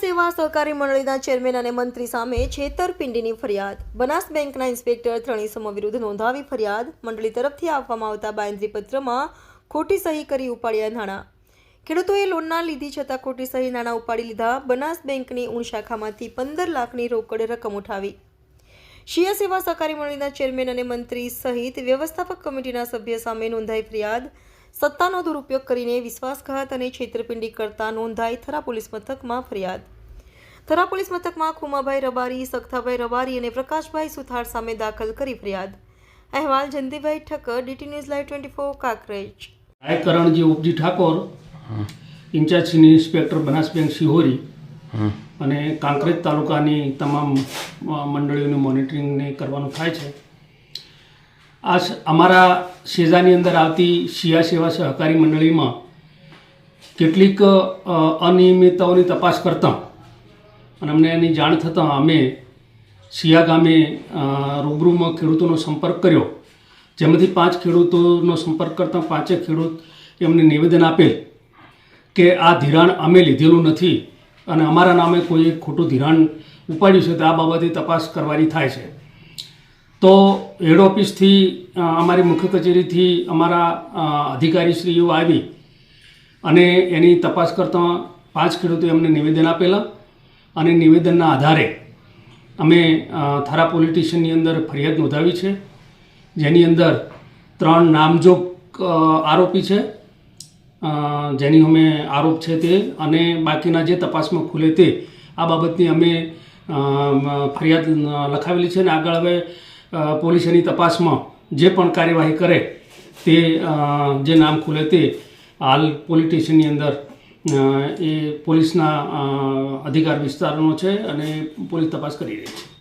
સેવા સહકારી મંડળીના ચેરમેન અને મંત્રી સામે છેતરપિંડીની ફરિયાદ. બનાસ બેંકના ઇન્સ્પેક્ટર ત્રણેય વિરુદ્ધ નોંધાવી ફરિયાદ. મંડળી તરફથી આપવામાં આવતા બાંયધરી પત્રમાં ખોટી સહી કરી ઉપાડ્યા નાણાં. ખેડૂતોએ લોન ના લીધી છતાં ખોટી સહી નાણાં ઉપાડી લીધા. બનાસ બેંકની ઊણ શાખામાંથી 15 લાખની રોકડ રકમ ઉઠાવી. શિયા સેવા સહકારી મંડળીના ચેરમેન અને મંત્રી સહિત વ્યવસ્થાપક કમિટીના સભ્ય સામે નોંધાઈ ફરિયાદ. સત્તાનો દુરુપયોગ કરીને વિશ્વાસઘાત અને છેતરપિંડી કરતા નોંધાઈ થરા પોલીસ મથકમાં ફરિયાદ. થરા પોલીસ મથકમાં ખુમાભાઈ રબારી, સખતાભાઈ રબારી અને પ્રકાશભાઈ સુથાર સામે દાખલ કરી ફરિયાદ. અહેવાલ Jayantibhai Thakkar, DT news live 24 Kankrej. Karanji Upaji Thakor, incharge senior inspector Banas bank Shihori અને કાંકરેજ તાલુકાની તમામ મંડળીઓનું મોનિટરિંગ કરવાનું થાય છે. આ અમારા શેજાની અંદર આવતી શિયા સેવા સહકારી મંડળીમાં કેટલીક અનિયમિતતાઓની તપાસ કરતાં અને અમને એની જાણ થતાં અમે શિયા ગામે રૂબરૂમાં ખેડૂતોનો સંપર્ક કર્યો, જેમાંથી 5 ખેડૂતોનો સંપર્ક કરતાં 5 ખેડૂત એમને નિવેદન આપેલ કે આ ધિરાણ અમે લીધેલું નથી અને અમારા નામે કોઈ ખોટું ધિરાણ ઉપાડ્યું છે, તો આ બાબતે તપાસ કરવાની થાય છે. તો હેડ ઓફિસથી અમારી મુખ્ય કચેરીથી અમારા અધિકારીશ્રીઓ આવી અને એની તપાસ કરતાં 5 ખેડૂતોએ અમને નિવેદન આપેલા અને નિવેદનના આધારે અમે થરા પોલીસ સ્ટેશનની અંદર ફરિયાદ નોંધાવી છે, જેની અંદર 3 નામજોગ આરોપી છે, જેની અમે આરોપ છે તે, અને બાકીના જે તપાસમાં ખુલે તે આ બાબતની અમે ફરિયાદ લખાવેલી છે. અને આગળ હવે પોલીસ એની તપાસમાં જે પણ કાર્યવાહી કરે તે જે નામ ખુલે તે હાલ પોલીસ સ્ટેશનની અંદર એ પોલીસના અધિકાર વિસ્તારનો છે અને પોલીસ તપાસ કરી રહી છે.